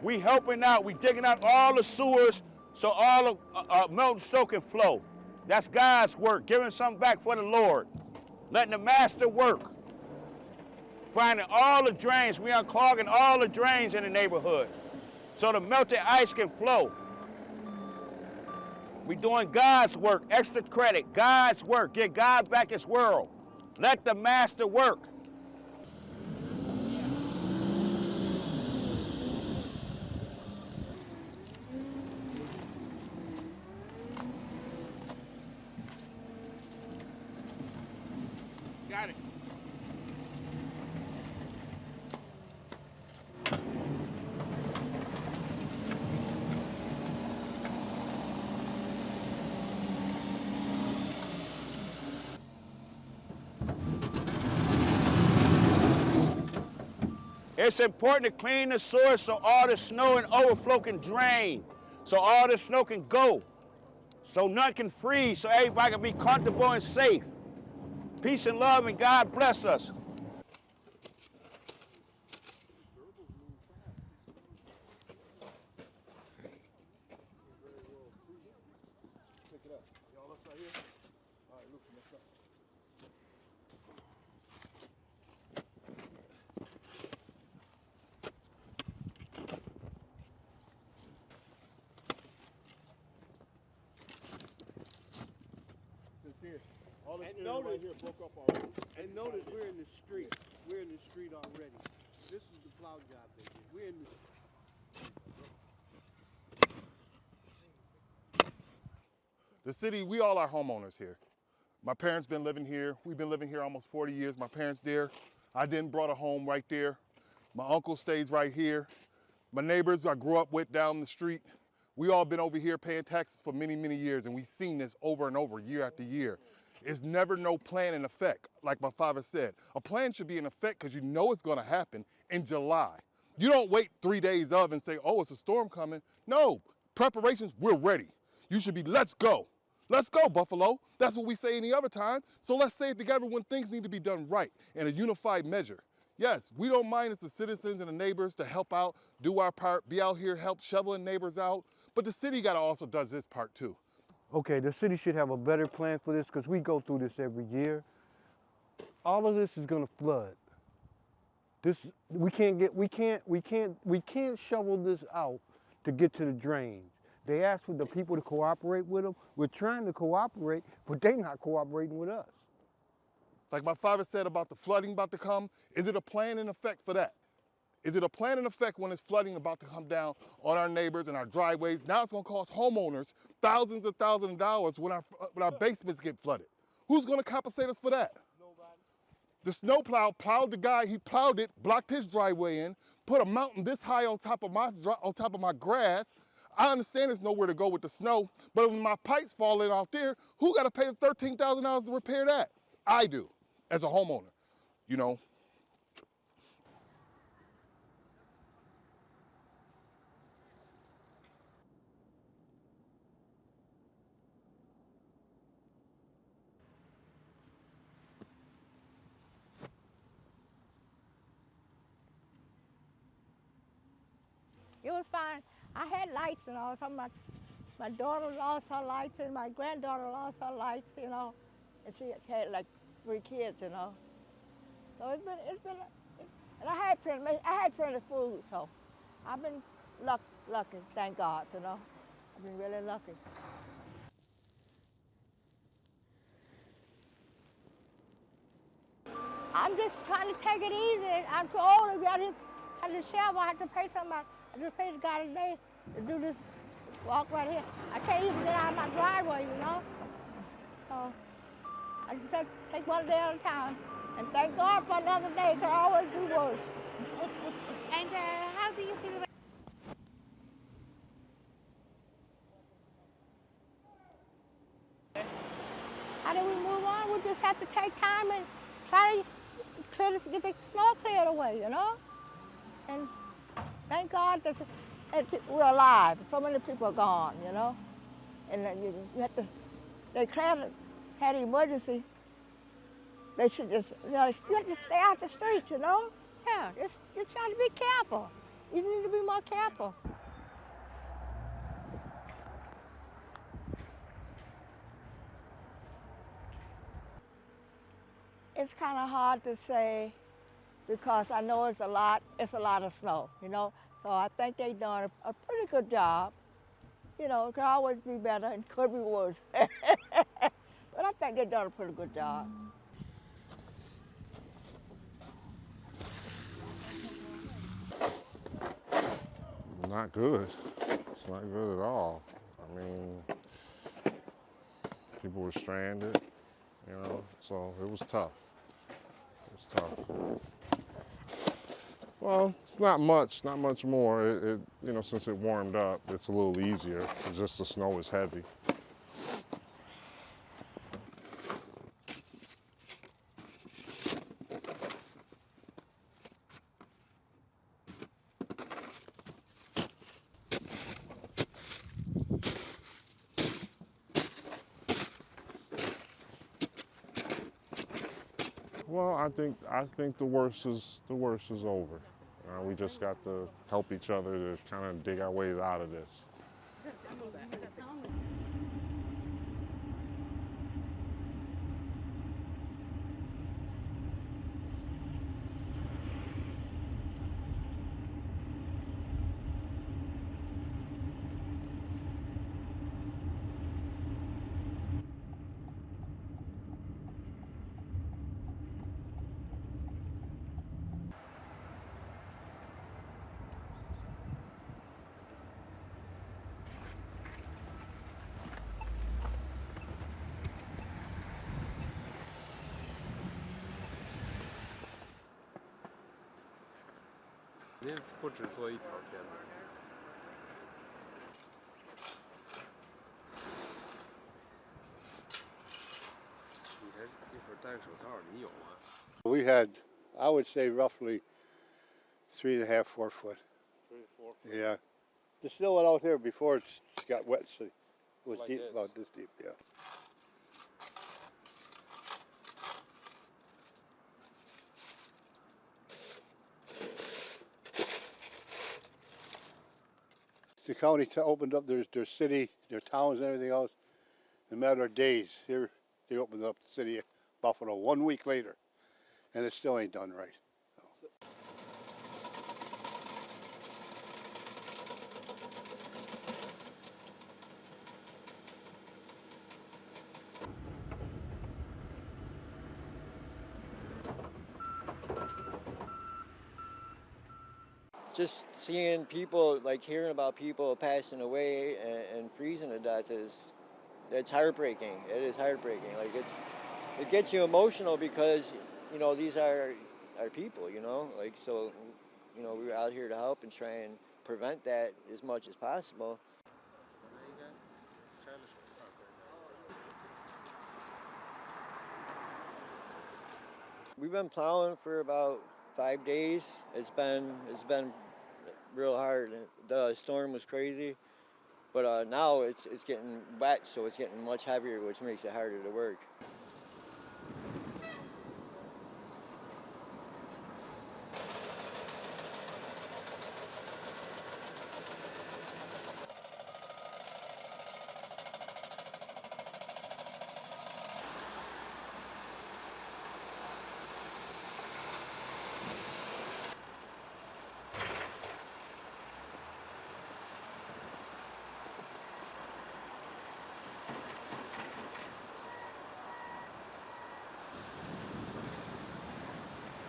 We helping out. We digging out all the sewers so all the melting snow can flow. That's God's work, giving something back for the Lord. Letting the master work. Finding all the drains. We unclogging all the drains in the neighborhood so the melted ice can flow. We doing God's work, extra credit, God's work. Give God back his world. Let the master work. Got it. It's important to clean the source so all the snow and overflow can drain, so all the snow can go, so none can freeze, so everybody can be comfortable and safe. Peace and love, and God bless us. Pick it up. Y'all look right here. All right, look, let's go. Sincere. All this area right here broke up already. And notice we're in the street. We're in the street already. This is the plow job they did. We're in the The city, we all are homeowners here. My parents been living here. We've been living here almost 40 years. My parents there. I then brought a home right there. My uncle stays right here. My neighbors I grew up with down the street. We all been over here paying taxes for many, many years, and we've seen this over and over, year after year. It's never no plan in effect, like my father said. A plan should be in effect because you know it's gonna happen in July. You don't wait 3 days of and say, oh, it's a storm coming. No, preparations, we're ready. You should be, let's go. Let's go, Buffalo. That's what we say any other time. So let's say it together when things need to be done right in a unified measure. Yes, we don't mind as the citizens and the neighbors to help out, do our part, be out here, help shoveling neighbors out. But the city gotta also does this part too. Okay, the city should have a better plan for this because we go through this every year. All of this is gonna flood. We can't shovel this out to get to the drains. They asked for the people to cooperate with them. We're trying to cooperate, but they're not cooperating with us. Like my father said about the flooding about to come, is it a plan in effect for that? Is it a plan in effect when it's flooding about to come down on our neighbors and our driveways? Now it's gonna cost homeowners thousands of dollars when our basements get flooded. Who's gonna compensate us for that? Nobody. The snowplow plowed the guy, he plowed it, blocked his driveway in, put a mountain this high on top of my grass. I understand there's nowhere to go with the snow, but when my pipes fall in out there, who gotta pay the $13,000 to repair that? I do, as a homeowner, you know. It was fine. I had lights and all. So my daughter lost her lights and my granddaughter lost her lights, you know. And she had like 3 kids, you know. So it's been, and I had plenty of food, so I've been lucky, thank God, you know. I've been really lucky. I'm just trying to take it easy. I'm too old to be out here trying to shovel. I have to pay somebody. I just paid the guy today to do this walk right here. I can't even get out of my driveway, you know? So I just said, take one day at a time. And thank God for another day, because I always do worse. And how do you feel about How do we move on? We just have to take time and try to get the snow cleared away, you know? And thank God that we're alive. So many people are gone, you know? And then you have to, they had an emergency. They should just, you know, you have to stay out the streets, you know? Yeah, just try to be careful. you need to be more careful. It's kind of hard to say because I know it's a lot of snow, you know. So I think they're doing a pretty good job. You know, it could always be better and could be worse. But I think they're doing a pretty good job. Not good. It's not good at all. I mean, people were stranded, you know, so it was tough. It was tough. Well, it's not much more. You know, since it warmed up, it's a little easier. It's just the snow is heavy. Well, I think the worst is over. We just got to help each other to kind of dig our ways out of this.您不只做一条片子。你还一会儿戴个手套，你有吗？ We had, I would say, roughly 3.5, 4 foot. 3 to 4 foot. Yeah. The snow went out here before it got wet, so it was Like deep, this. about this deep, yeah. The county opened up their city, their towns and everything else in a matter of days. Here, they opened up the city of Buffalo 1 week later, and it still ain't done right. Just seeing people, like hearing about people passing away and freezing to death it's heartbreaking. It is heartbreaking. Like it gets you emotional because, you know, these are people, you know, like, so, you know, we're out here to help and try and prevent that as much as possible. We've been plowing for about 5 days. It's been real hard. The storm was crazy, but now it's getting wet, so it's getting much heavier, which makes it harder to work.